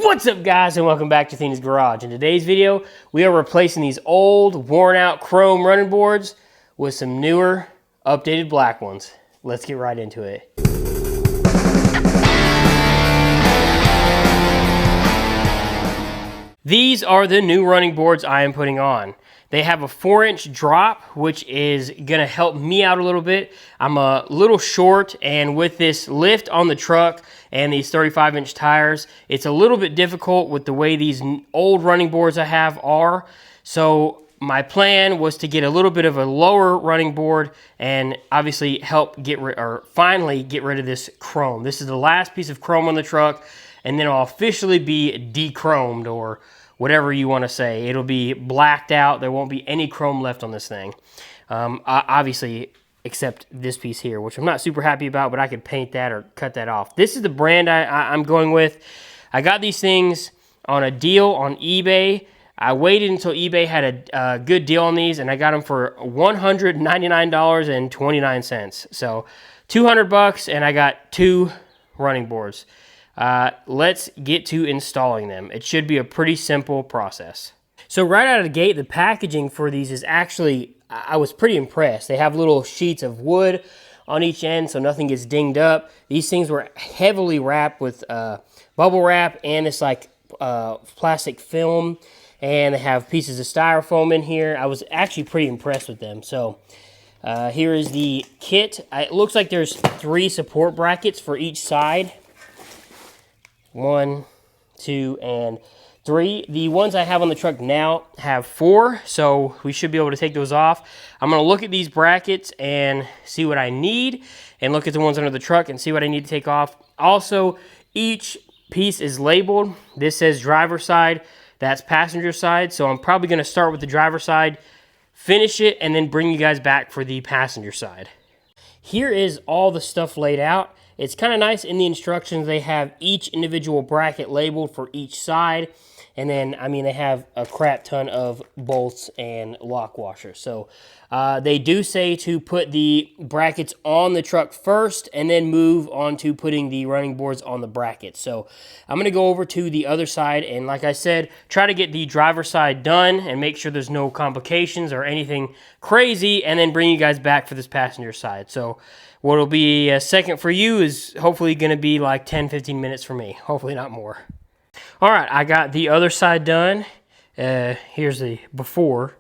What's up, guys, and welcome back to Athena's Garage. In today's video, we are replacing these old, worn-out chrome running boards with some newer, updated black ones. Let's get right into it. These are the new running boards I am putting on. They have a 4-inch drop, which is gonna help me out a little bit. I'm a little short, and with this lift on the truck and these 35-inch tires, it's a little bit difficult with the way these old running boards I have are. So my plan was to get a little bit of a lower running board and obviously help finally get rid of this chrome. This is the last piece of chrome on the truck, and then I'll officially be de-chromed, or whatever you want to say. It'll be blacked out. There won't be any chrome left on this thing. Obviously, except this piece here, which I'm not super happy about, but I could paint that or cut that off. This is the brand I'm going with. I got these things on a deal on eBay. I waited until eBay had a good deal on these, and I got them for $199.29. So $200, and I got 2 running boards. Let's get to installing them. It should be a pretty simple process. So right out of the gate, the packaging for these is actually, I was pretty impressed. They have little sheets of wood on each end so nothing gets dinged up. These things were heavily wrapped with bubble wrap and this like plastic film, and they have pieces of styrofoam in here. I was actually pretty impressed with them. So here is the kit. It looks like there's 3 support brackets for each side. 1, 2, and 3. The ones I have on the truck now have 4, so we should be able to take those off. I'm going to look at these brackets and see what I need, and look at the ones under the truck and see what I need to take off. Also, each piece is labeled. This says driver side, that's passenger side, so I'm probably going to start with the driver side, finish it, and then bring you guys back for the passenger side. Here is all the stuff laid out. It's kind of nice. In the instructions, they have each individual bracket labeled for each side. And then, I mean, they have a crap ton of bolts and lock washers. So they do say to put the brackets on the truck first and then move on to putting the running boards on the brackets. So I'm going to go over to the other side and, like I said, try to get the driver's side done and make sure there's no complications or anything crazy, and then bring you guys back for this passenger side. So what will be a second for you is hopefully going to be like 10-15 minutes for me. Hopefully not more. All right, I got the other side done. Here's the before,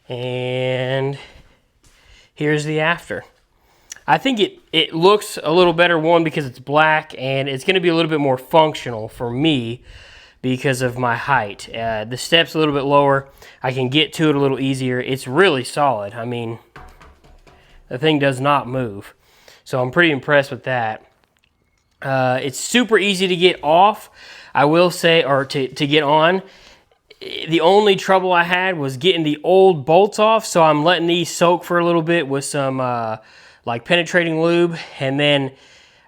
and here's the after. I think it looks a little better, one, because it's black, and it's going to be a little bit more functional for me because of my height. The step's a little bit lower. I can get to it a little easier. It's really solid. I mean, the thing does not move. So I'm pretty impressed with that. It's super easy to get off, I will say, or to get on. The only trouble I had was getting the old bolts off, so I'm letting these soak for a little bit with some like penetrating lube, and then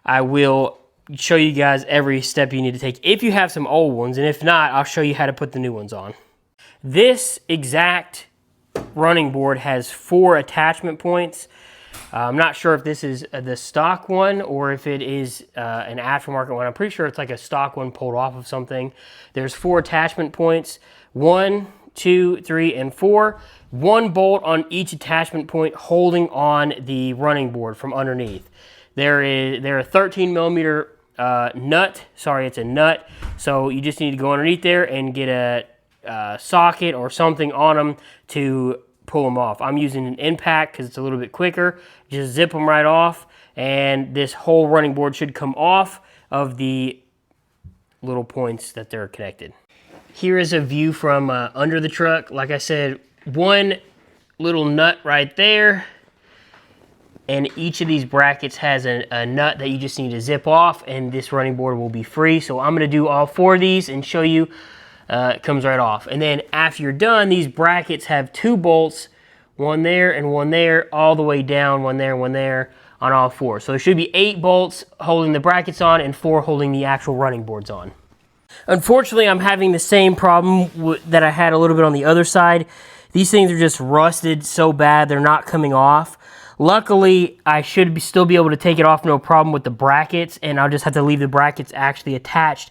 I will show you guys every step you need to take if you have some old ones, and if not, I'll show you how to put the new ones on. This exact running board has 4 attachment points. I'm not sure if this is the stock one or if it is an aftermarket one. I'm pretty sure it's like a stock one pulled off of something. There's 4 attachment points, 1, 2, 3, and 4. 1 bolt on each attachment point holding on the running board from underneath. They're a 13 millimeter nut. Sorry, it's a nut. So you just need to go underneath there and get a socket or something on them to pull them off. I'm using an impact because it's a little bit quicker. Just zip them right off, and this whole running board should come off of the little points that they're connected. Here is a view from under the truck. Like I said, 1 little nut right there, and each of these brackets has a nut that you just need to zip off, and this running board will be free. So I'm going to do all 4 of these and show you. It comes right off. And then after you're done, these brackets have 2 bolts, 1 there and 1 there, all the way down, 1 there, 1 there, on all 4. So there should be 8 bolts holding the brackets on and 4 holding the actual running boards on. Unfortunately, I'm having the same problem that I had a little bit on the other side. These things are just rusted so bad, they're not coming off. Luckily, I should still be able to take it off no problem with the brackets, and I'll just have to leave the brackets actually attached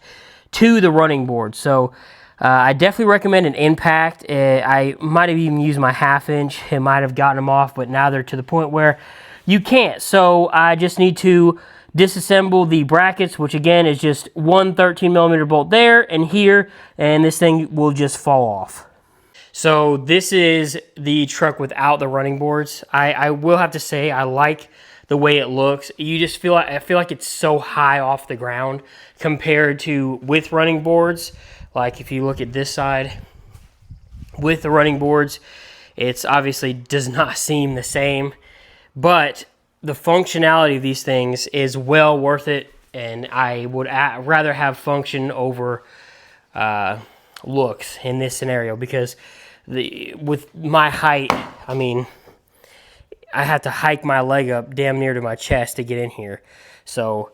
to the running board. So I definitely recommend an impact. I might have even used my 1/2 inch. It might have gotten them off, but now they're to the point where you can't. So I just need to disassemble the brackets, which again is just one 13mm bolt there and here, and this thing will just fall off. So this is the truck without the running boards. I will have to say I like the way it looks. You just feel like, I feel like it's so high off the ground compared to with running boards. Like if you look at this side with the running boards, it's obviously does not seem the same, but the functionality of these things is well worth it, and I would rather have function over looks in this scenario, because with my height, I mean, I have to hike my leg up damn near to my chest to get in here. So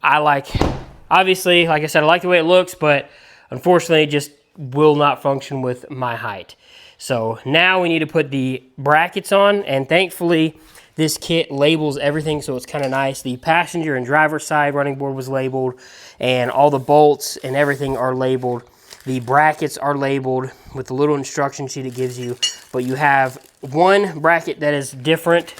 I like, obviously, like I said, I like the way it looks, but unfortunately it just will not function with my height. So now we need to put the brackets on, and thankfully this kit labels everything, so it's kind of nice. The passenger and driver side running board was labeled, and all the bolts and everything are labeled. The brackets are labeled with the little instruction sheet it gives you, but you have one bracket that is different,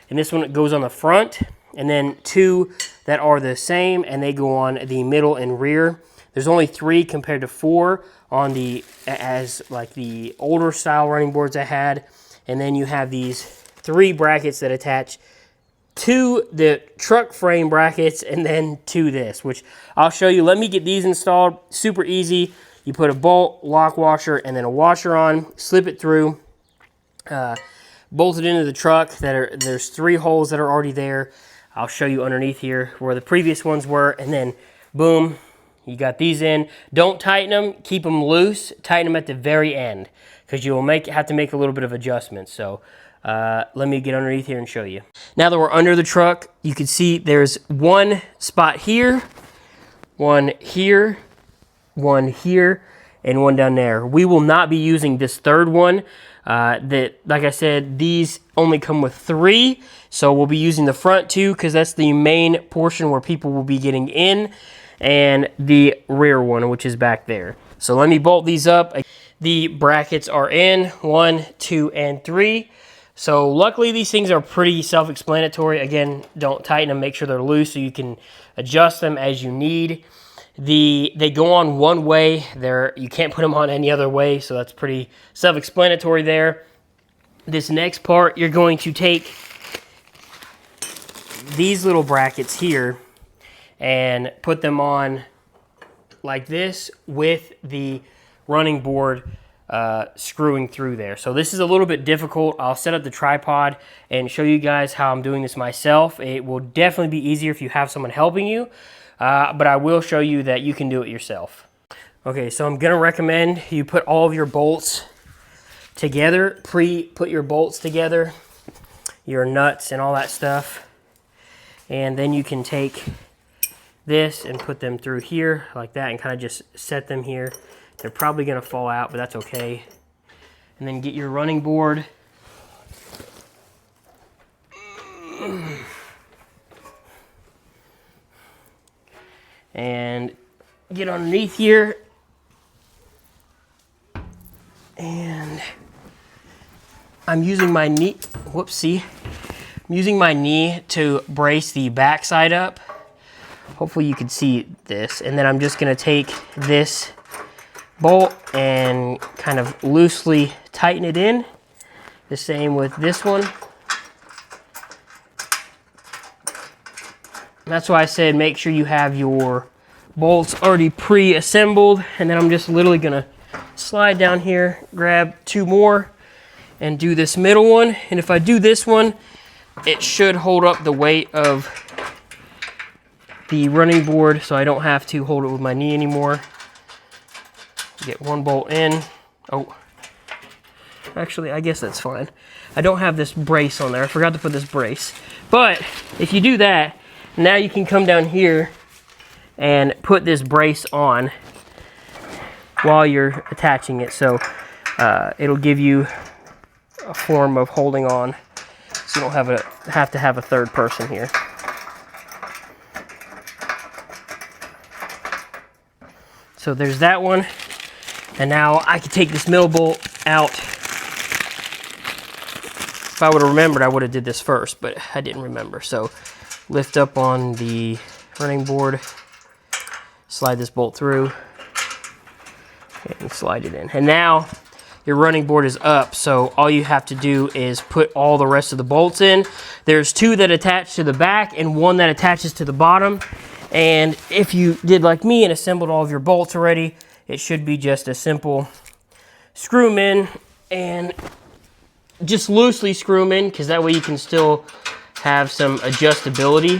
and this one goes on the front, and then two that are the same, and they go on the middle and rear. There's only 3 compared to 4 on the, as like the older style running boards I had, and then you have these 3 brackets that attach to the truck frame brackets and then to this, which I'll show you. Let me get these installed. Super easy. You put a bolt, lock washer, and then a washer on, slip it through, bolt it into the truck. There's 3 holes that are already there. I'll show you underneath here where the previous ones were, and then boom, you got these in. Don't tighten them, keep them loose, tighten them at the very end, because you will have to make a little bit of adjustments. So let me get underneath here and show you. Now that we're under the truck, you can see there's one spot here, one here, one here, and one down there. We will not be using this third one. Like I said, these only come with 3, so we'll be using the front 2 because that's the main portion where people will be getting in, and the rear one, which is back there. So let me bolt these up. The brackets are in 1, 2, and 3. So luckily these things are pretty self-explanatory. Again, don't tighten them, make sure they're loose so you can adjust them as you need. They go on one way. You can't put them on any other way, so that's pretty self-explanatory there. This next part, you're going to take these little brackets here and put them on like this with the running board screwing through there. So this is a little bit difficult. I'll set up the tripod and show you guys how I'm doing this myself. It will definitely be easier if you have someone helping you. But I will show you that you can do it yourself. Okay, so I'm gonna recommend you put all of your bolts together, put your bolts together, your nuts and all that stuff, and then you can take this and put them through here like that and kind of just set them here. They're probably gonna fall out, but that's okay. And then get your running board. And get underneath here, and I'm using my knee, whoopsie, I'm using my knee to brace the back side up. Hopefully you can see this, and then I'm just gonna take this bolt and kind of loosely tighten it in. The same with this one. That's why I said make sure you have your bolts already pre-assembled, and then I'm just literally gonna slide down here, grab 2 more, and do this middle one. And if I do this one, it should hold up the weight of the running board, so I don't have to hold it with my knee anymore. Get 1 bolt in. Oh, actually, I guess that's fine. I don't have this brace on there. I forgot to put this brace. But if you do that, now you can come down here and put this brace on while you're attaching it. So it'll give you a form of holding on, so you don't have to have a third person here. So there's that one. And now I can take this middle bolt out. If I would have remembered, I would have did this first, but I didn't remember. So lift up on the running board, slide this bolt through, and slide it in. And now your running board is up, so all you have to do is put all the rest of the bolts in. There's 2 that attach to the back and 1 that attaches to the bottom. And if you did like me and assembled all of your bolts already, it should be just a simple screw them in and just loosely screw them in, because that way you can still have some adjustability.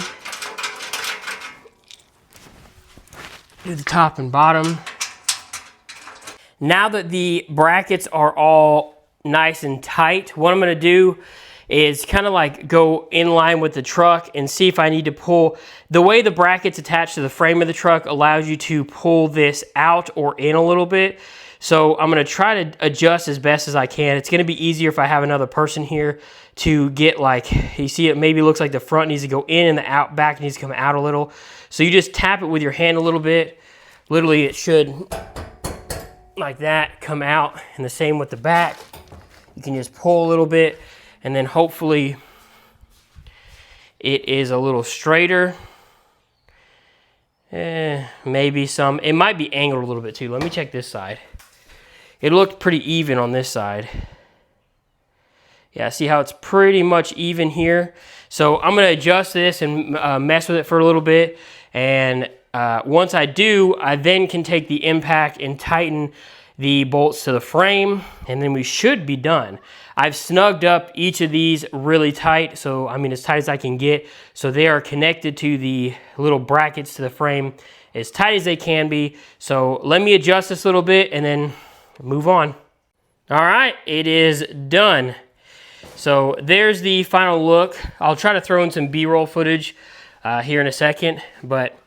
Do the top and bottom. Now that the brackets are all nice and tight, what I'm going to do is kind of like go in line with the truck and see if I need to pull. The way the brackets attach to the frame of the truck allows you to pull this out or in a little bit. So I'm going to try to adjust as best as I can. It's going to be easier if I have another person here to get, like, you see it maybe looks like the front needs to go in and the back needs to come out a little. So you just tap it with your hand a little bit. Literally it should, like that, come out. And the same with the back. You can just pull a little bit and then hopefully it is a little straighter. Maybe some, it might be angled a little bit too. Let me check this side. It looked pretty even on this side. Yeah, see how it's pretty much even here? So I'm going to adjust this and mess with it for a little bit. And once I do, I then can take the impact and tighten the bolts to the frame, and then we should be done. I've snugged up each of these really tight, so I mean as tight as I can get, so they are connected to the little brackets to the frame as tight as they can be. So let me adjust this a little bit and then move on. All right, it is done. So there's the final look. I'll try to throw in some B-roll footage here in a second, but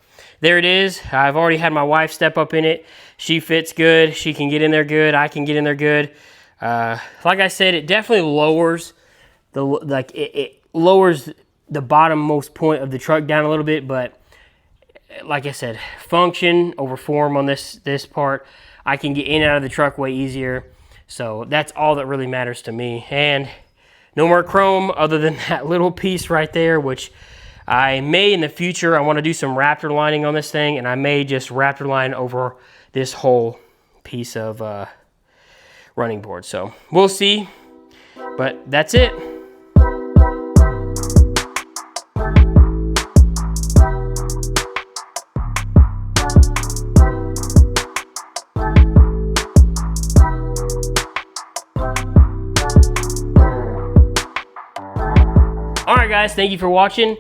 there it is. I've already had my wife step up in it. She fits good. She can get in there good. I can get in there good. Like I said, it definitely lowers it lowers the bottommost point of the truck down a little bit, but like I said, function over form on this part. I can get in and out of the truck way easier. So that's all that really matters to me. And no more chrome other than that little piece right there, which I may in the future, I want to do some Raptor lining on this thing, and I may just Raptor line over this whole piece of running board. So we'll see, but that's it. Alright guys, thank you for watching.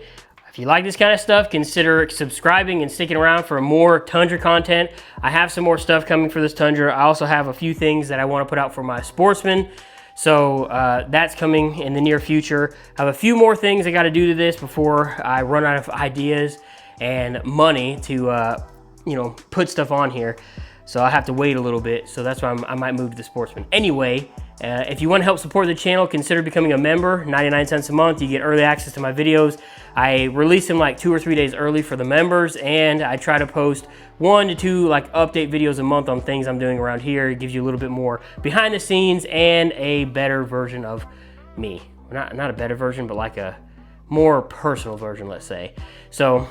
If you like this kind of stuff, consider subscribing and sticking around for more Tundra content. I have some more stuff coming for this Tundra. I also have a few things that I want to put out for my Sportsman. So that's coming in the near future. I have a few more things I got to do to this before I run out of ideas and money to you know, put stuff on here. So I have to wait a little bit. So that's why I might move to the Sportsman. Anyway, if you want to help support the channel, consider becoming a member. 99 cents a month. You get early access to my videos. I release them like 2 or 3 days early for the members, and I try to post 1 to 2 like update videos a month on things I'm doing around here. It gives you a little bit more behind the scenes and a better version of me. Not a better version, but like a more personal version, let's say. So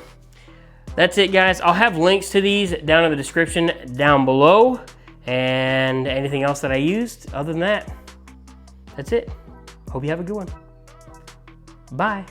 that's it, guys. I'll have links to these down in the description down below, and anything else that I used. Other than that, that's it. Hope you have a good one. Bye.